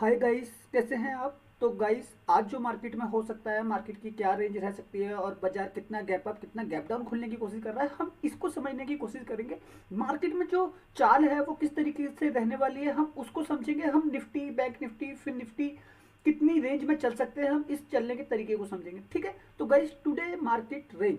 Hi guys, कैसे हैं आप। तो गाइस, आज जो मार्केट में हो सकता है, मार्केट की क्या रेंज रह सकती है और बाजार कितना गैप अप कितना गैप डाउन खुलने की कोशिश कर रहा है, हम इसको समझने की कोशिश करेंगे। मार्केट में जो चाल है वो किस तरीके से रहने वाली है, हम उसको समझेंगे। हम निफ्टी, बैंक निफ्टी, फिर निफ्टी कितनी रेंज में चल सकते हैं, हम इस चलने के तरीके को समझेंगे। ठीक है, तो गाइस टुडे मार्केट रेंज,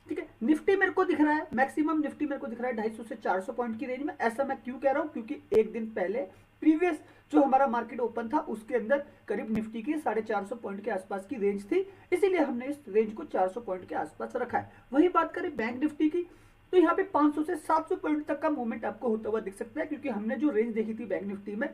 ठीक है, निफ्टी मेरे को दिख रहा है, मैक्सिमम निफ्टी मेरे को दिख रहा है 250 से 400 पॉइंट की रेंज में। ऐसा मैं क्यों कह रहा हूँ, क्योंकि एक दिन पहले प्रीवियस जो हमारा मार्केट ओपन था उसके अंदर करीब निफ्टी की 450 पॉइंट के आसपास की रेंज थी, इसीलिए हमने इस रेंज को 400 पॉइंट के आसपास रखा है। वही बात करें बैंक निफ्टी की, तो यहाँ पे 500 से 700 पॉइंट तक का मूवमेंट आपको होता हुआ दिख सकता है, क्योंकि हमने जो रेंज देखी थी बैंक निफ्टी में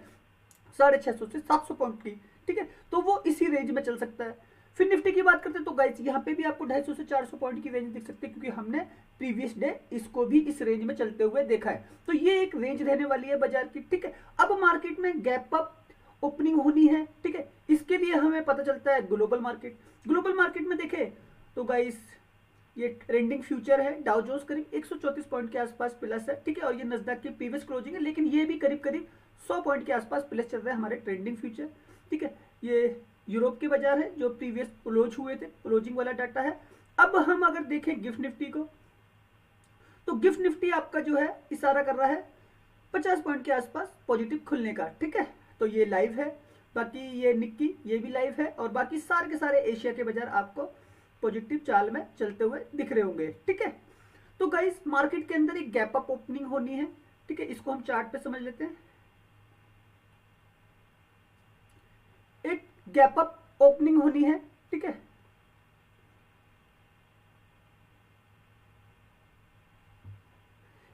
650 से 700 पॉइंट की, ठीक है, तो वो इसी रेंज में चल सकता है। फिर निफ्टी की बात करते हैं तो गाइस यहाँ पे भी आपको 250 से 400 पॉइंट की रेंज दिख सकती है, क्योंकि हमने प्रीवियस डे इसको भी इस रेंज में चलते हुए देखा है। तो ये एक रेंज रहने वाली है बाजार की, ठीक है। अब मार्केट में गैप अप ओपनिंग होनी है, ठीक है, इसके लिए हमें पता चलता है ग्लोबल मार्केट। ग्लोबल मार्केट में देखें तो गाइस ये ट्रेंडिंग फ्यूचर है, डाउ जोन्स करीब 134 पॉइंट के आसपास प्लस है, ठीक है, और ये नस्दक की प्रीवियस क्लोजिंग है, लेकिन ये भी करीब करीब 100 पॉइंट के आसपास प्लस चल रहा है हमारे ट्रेंडिंग फ्यूचर, ठीक है। ये यूरोप के बाजार है जो प्रीवियस क्लोज हुए थे, क्लोजिंग वाला डाटा है। अब हम अगर देखें गिफ्ट निफ्टी को, तो गिफ्ट निफ्टी आपका जो है इशारा कर रहा है 50 पॉइंट के आसपास पॉजिटिव खुलने का, ठीक है। तो ये लाइव है, बाकी ये निक्की ये भी लाइव है, और बाकी सारे के सारे एशिया के बाजार आपको पॉजिटिव चाल में चलते हुए दिख रहे होंगे, ठीक है। तो गाइस मार्केट के अंदर एक गैप अप ओपनिंग होनी है, ठीक है, इसको हम चार्ट पे समझ लेते हैं। एक गैप अप ओपनिंग होनी है, ठीक है,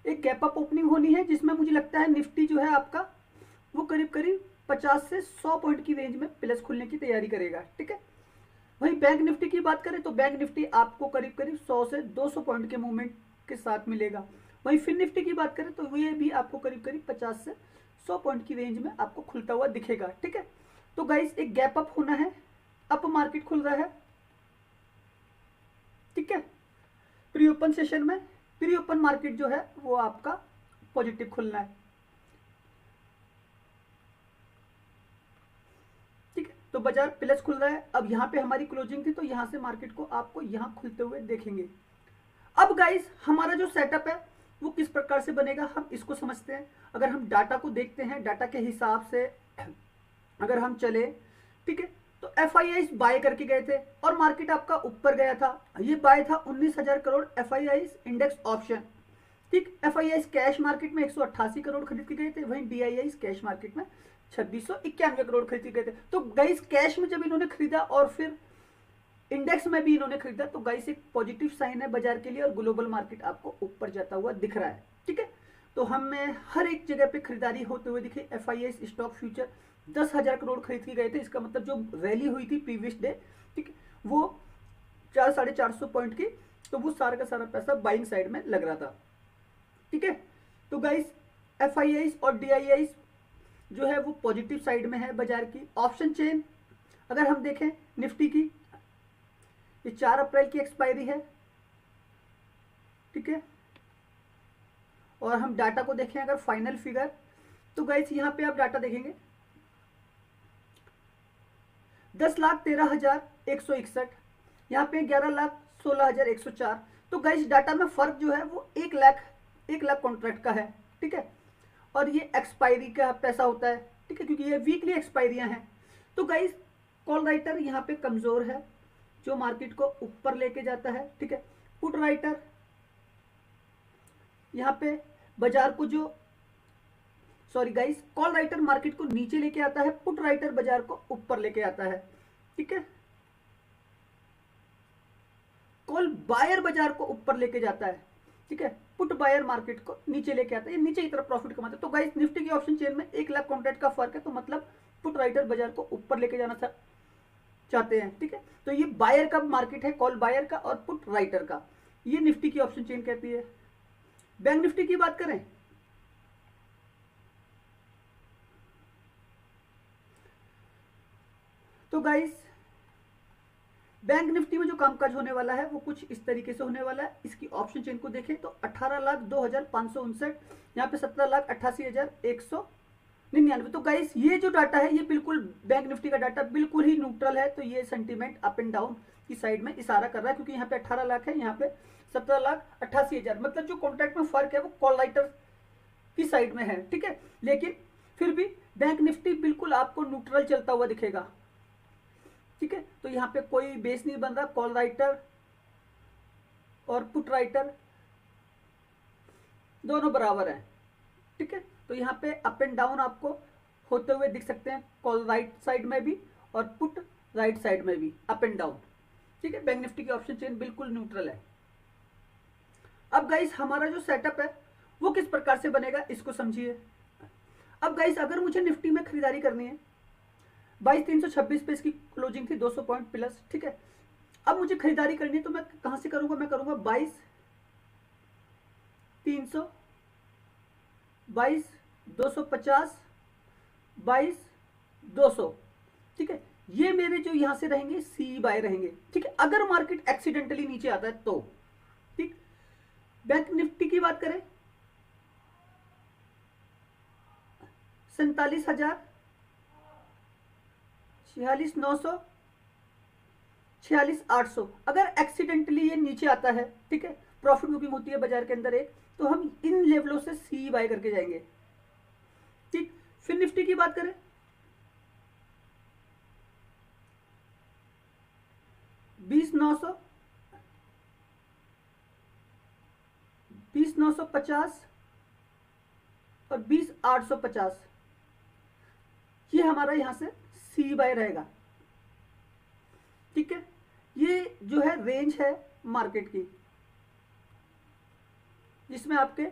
एक गैप अप ओपनिंग होनी है, जिसमें मुझे लगता है निफ्टी जो है आपका वो करीब करीब 50 से 100 पॉइंट की रेंज में प्लस खुलने की तैयारी करेगा, ठीक है। वही बैंक निफ्टी की बात करें तो बैंक निफ्टी आपको करीब करीब 100 से 200 पॉइंट के मूवमेंट के साथ मिलेगा। वही फिन निफ्टी की बात करें तो ये भी आपको करीब करीब 50 से 100 पॉइंट की रेंज में आपको खुलता हुआ दिखेगा, ठीक है। तो गाइस एक गैप अप होना है, अप मार्केट खुल रहा है, ठीक है। प्री ओपन सेशन में प्री ओपन मार्केट जो है वो आपका पॉजिटिव खुलना है, ठीक है। तो बाजार प्लस खुल रहा है। अब यहाँ पे हमारी क्लोजिंग थी, तो यहाँ से मार्केट को आपको यहाँ खुलते हुए देखेंगे। अब गाइस हमारा जो सेटअप है वो किस प्रकार से बनेगा, हम इसको समझते हैं। अगर हम डाटा को देखते हैं, डाटा के हिसाब से अगर हम चले, ठीक है, तो एफ आई आई बाय करके गए थे और मार्केट आपका ऊपर गया था। ये बाय था 19,000 crore F I I index option, ठीक। F I I cash market में 188 करोड़ खरीद के गए थे, वहीं D I I cash market में 2691 करोड़ खरीद के गए थे। तो गाइस कैश में जब इन्होंने खरीदा और फिर इंडेक्स में भी इन्होंने खरीदा, तो गाइस एक पॉजिटिव साइन है बाजार के लिए, और ग्लोबल मार्केट आपको ऊपर जाता हुआ दिख रहा है, ठीक है। तो हमें हर एक जगह पे खरीदारी होते हुए दिखे। F I I stock future 10,000 crore खरीद के गए थे, इसका मतलब जो रैली हुई थी प्रीवियस डे, ठीक है, वो 400-450 पॉइंट की, तो वो सारा का सारा पैसा बाइंग साइड में लग रहा था, ठीक है। तो गाइस एफ आई आई और डी आई आई जो है वो पॉजिटिव साइड में है बाजार की। ऑप्शन चेन अगर हम देखें निफ्टी की, ये 4 अप्रैल की एक्सपायरी है, ठीक है। और हम डाटा को देखें अगर फाइनल फिगर, तो गाइस यहाँ पे आप डाटा देखेंगे 10,13,161, यहाँ पे 11,16,104। तो गाइस डाटा में फर्क जो है वो 1 लाख कॉन्ट्रैक्ट का है, ठीक है, और ये एक्सपायरी का पैसा होता है, ठीक है, क्योंकि ये वीकली एक्सपायरियां हैं। तो गाइस कॉल राइटर यहाँ पे कमजोर है, जो मार्केट को ऊपर लेके जाता है, ठीक है। पुट राइटर यहाँ पे बाजार को जो, sorry guys, call writer market को नीचे लेके आता है, पुट राइटर बाजार को ऊपर लेके आता है, ठीक है। कॉल बायर बाजार को ऊपर लेके जाता है, ठीक है, पुट बायर मार्केट को नीचे लेके आता है, ये नीचे की तरफ प्रॉफिट कमाता है। तो गाइस निफ्टी की ऑप्शन चेन में 1 लाख कॉन्ट्रैक्ट का फर्क है, तो मतलब पुट राइटर बाजार को ऊपर लेके जाना चाहते हैं, ठीक है। तो ये बायर का मार्केट है, कॉल बायर का और पुट राइटर का, ये निफ्टी की ऑप्शन चेन कहती है। बैंक निफ्टी की बात करें तो गाइस बैंक निफ्टी में जो कामकाज होने वाला है वो कुछ इस तरीके से होने वाला है। इसकी ऑप्शन चेन को देखें तो 18,02,559, यहाँ पे 17,88,100, 99। तो गाइस ये जो डाटा है ये बिल्कुल बैंक निफ्टी का डाटा बिल्कुल ही न्यूट्रल है। तो ये सेंटीमेंट अप एंड डाउन की साइड में इशारा कर रहा है, क्योंकि यहाँ पे 18 लाख है, यहाँ पे 17,88,000, मतलब जो कॉन्ट्रैक्ट में फर्क है वो कॉल राइटर की साइड में है, ठीक है। लेकिन फिर भी बैंक निफ्टी बिल्कुल आपको न्यूट्रल चलता हुआ दिखेगा, ठीक है। तो यहाँ पे कोई बेस नहीं बन रहा, कॉल राइटर और पुट राइटर दोनों बराबर है, ठीक है। तो यहाँ पे अप एंड डाउन आपको होते हुए दिख सकते हैं, कॉल राइट साइड में भी और पुट राइट साइड में भी अप एंड डाउन, ठीक है। बैंक निफ्टी की ऑप्शन चेन बिल्कुल न्यूट्रल है। अब गाइस हमारा जो सेटअप है वो किस प्रकार से बनेगा इसको समझिए। अब गाइस अगर मुझे निफ्टी में खरीदारी करनी है, 22,326 पे इसकी क्लोजिंग थी, 200 पॉइंट प्लस, ठीक है। अब मुझे खरीदारी करनी है तो मैं कहां से करूंगा, मैं करूंगा 22,300, 22,250, 22,200, ठीक है। ये मेरे जो यहां से रहेंगे सी बाय रहेंगे, ठीक है। अगर मार्केट एक्सीडेंटली नीचे आता है तो, ठीक। बैंक निफ्टी की बात करें 47,000, 46,900, 46,800, अगर एक्सीडेंटली ये नीचे आता है, ठीक है, प्रॉफिट बुकिंग होती है बाजार के अंदर एक, तो हम इन लेवलों से सी बाय करके जाएंगे, ठीक। फिर निफ्टी की बात करें 20,900, 20,950 और 20,850, ये हमारा यहां से सी बाय रहेगा, ठीक है। ये जो है रेंज है मार्केट की, जिसमें आपके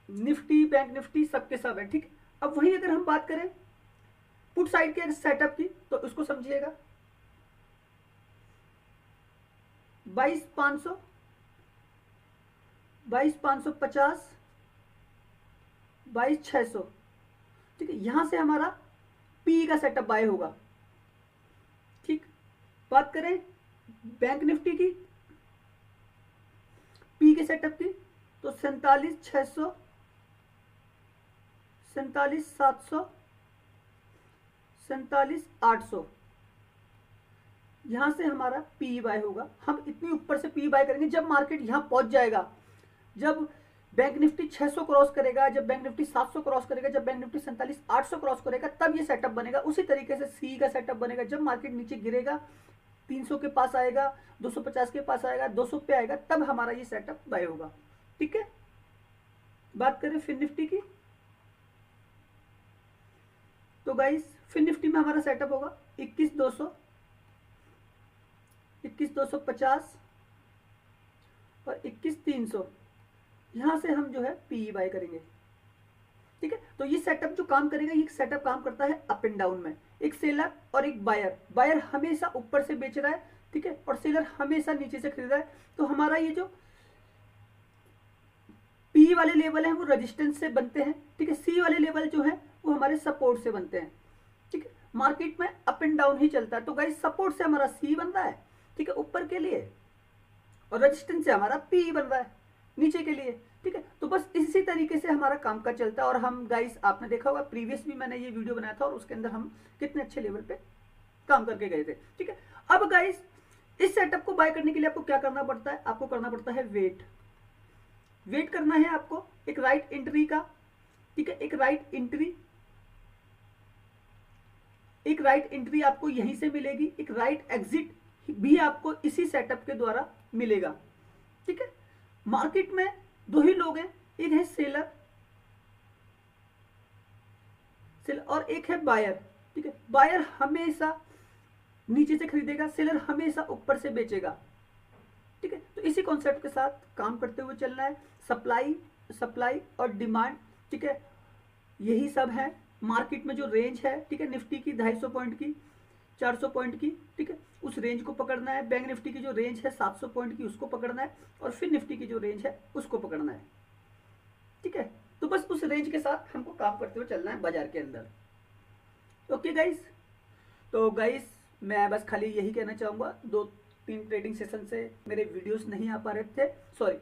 निफ्टी बैंक निफ्टी सबके सब है, ठीक। अब वहीं अगर हम बात करें पुट साइड के सेटअप की तो उसको समझिएगा 22,500, 22,550, 22,600, ठीक है। यहां से हमारा पी का सेटअप बाय होगा, ठीक। बात करें बैंक निफ्टी की पी के सेटअप की तो 47,600, 47,700, 47,800, यहां से हमारा पी बाय होगा। हम इतनी ऊपर से पी बाय करेंगे, जब मार्केट यहां पहुंच जाएगा, जब बैंक निफ्टी 600 क्रॉस करेगा, जब बैंक निफ्टी 700 क्रॉस करेगा, जब बैंक निफ्टी 47,800 क्रॉस करेगा, तब ये सेटअप बनेगा। उसी तरीके से सी का सेटअप बनेगा, जब मार्केट नीचे गिरेगा, 300 के पास आएगा, 250 के पास आएगा, 200 पे आएगा, तब हमारा ये सेटअप बाय होगा, ठीक है। बात करें फिर निफ्टी की तो गाइस फिर निफ्टी में हमारा सेटअप होगा 21,200, 21,250 और 21,300, यहां से हम जो है पी बाय करेंगे, ठीक है। तो ये सेटअप जो काम करेगा, ये सेटअप काम करता है अप एंड डाउन में, एक सेलर और एक बायर। बायर हमेशा ऊपर से बेच रहा है, ठीक है, और सेलर हमेशा नीचे से खरीद रहा है। तो हमारा ये जो पी वाले लेवल हैं वो रेजिस्टेंस से बनते हैं, ठीक है। सी वाले लेवल जो है वो हमारे सपोर्ट से बनते हैं, ठीक है। मार्केट में अप एंड डाउन ही चलता है, तो गाइस सपोर्ट से हमारा सी बन रहा है, ठीक है, ऊपर के लिए, और रेजिस्टेंस से हमारा पी बन रहा है नीचे के लिए, ठीक है। तो बस इसी तरीके से हमारा काम का चलता है। और हम गाइस आपने देखा होगा प्रीवियस भी मैंने ये वीडियो बनाया था, और उसके अंदर हम कितने अच्छे लेवल पे काम करके गए थे, ठीक है। अब गाइस इस सेटअप को बाय करने के लिए आपको क्या करना पड़ता है, आपको करना पड़ता है वेट करना है आपको एक राइट एंट्री का, ठीक है। एक राइट एंट्री आपको यहीं से मिलेगी, एक राइट एग्जिट भी आपको इसी सेटअप के द्वारा मिलेगा, ठीक है। मार्केट में दो ही लोग हैं, एक है सेलर और एक है बायर, ठीक है। बायर हमेशा नीचे से खरीदेगा, सेलर हमेशा ऊपर से बेचेगा, ठीक है। तो इसी कॉन्सेप्ट के साथ काम करते हुए चलना है, सप्लाई और डिमांड, ठीक है। यही सब है मार्केट में जो रेंज है, ठीक है, निफ्टी की 250 पॉइंट की, 400 पॉइंट की, ठीक है, उस रेंज को पकड़ना है। बैंक निफ्टी की जो रेंज है 700 पॉइंट की, उसको पकड़ना है, और फिर निफ्टी की जो रेंज है उसको पकड़ना है, ठीक है। तो बस उस रेंज के साथ हमको काम करते हुए चलना है बाजार के अंदर। ओके गाइस, तो गाइस मैं बस खाली यही कहना चाहूँगा, 2-3 ट्रेडिंग सेशन से मेरे वीडियोस नहीं आ पा रहे थे, सॉरी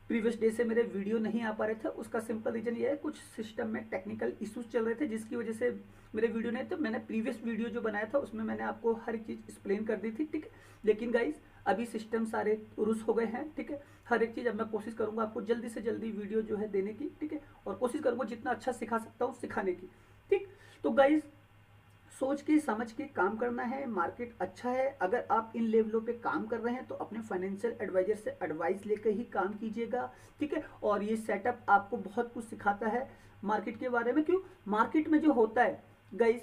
प्रीवियस डे से मेरे वीडियो नहीं आ पा रहे थे, उसका सिंपल रीजन ये है, कुछ सिस्टम में टेक्निकल इश्यूज चल रहे थे जिसकी वजह से मेरे वीडियो नहीं, तो मैंने प्रीवियस वीडियो जो बनाया था उसमें मैंने आपको हर चीज़ एक्सप्लेन कर दी थी, ठीक है। लेकिन गाइस अभी सिस्टम सारे उरुस हो गए हैं, ठीक है। हर एक चीज़ अब मैं कोशिश करूंगा आपको जल्दी से जल्दी वीडियो जो है देने की, ठीक है, और कोशिश करूंगा जितना अच्छा सिखा सकता हूँ सिखाने की, ठीक। तो गाइस सोच के समझ के काम करना है, मार्केट अच्छा है, अगर आप इन लेवलों पे काम कर रहे हैं तो अपने फाइनेंशियल एडवाइजर से एडवाइस लेकर ही काम कीजिएगा, ठीक है। और ये सेटअप आपको बहुत कुछ सिखाता है मार्केट के बारे में, क्यों मार्केट में जो होता है गाइस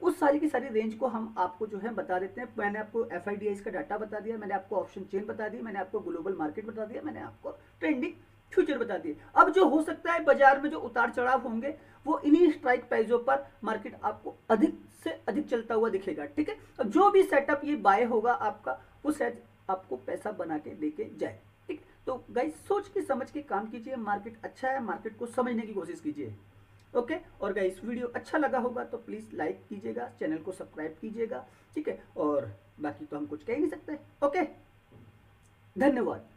उस सारी की सारी रेंज को हम आपको जो है बता देते हैं। मैंने आपको FIDIs का डाटा बता दिया, मैंने आपको ऑप्शन चेन बता दी, मैंने आपको ग्लोबल मार्केट बता दिया, मैंने आपको ट्रेंडिंग फ्यूचर बता दिए। अब जो हो सकता है बाजार में जो उतार चढ़ाव होंगे वो इन्हीं स्ट्राइक प्राइसों पर मार्केट आपको अधिक से अधिक चलता हुआ दिखेगा, ठीक है। अब जो भी सेटअप ये बाय होगा आपका, वो सेट आपको पैसा बना के देके जाए, ठीक। तो गाइस सोच के समझ के काम कीजिए, मार्केट अच्छा है, मार्केट को समझने की कोशिश कीजिए, ओके। और गाइस वीडियो अच्छा लगा होगा तो प्लीज लाइक कीजिएगा, चैनल को सब्सक्राइब कीजिएगा, ठीक है। और बाकी तो हम कुछ कह ही नहीं सकते, ओके। धन्यवाद।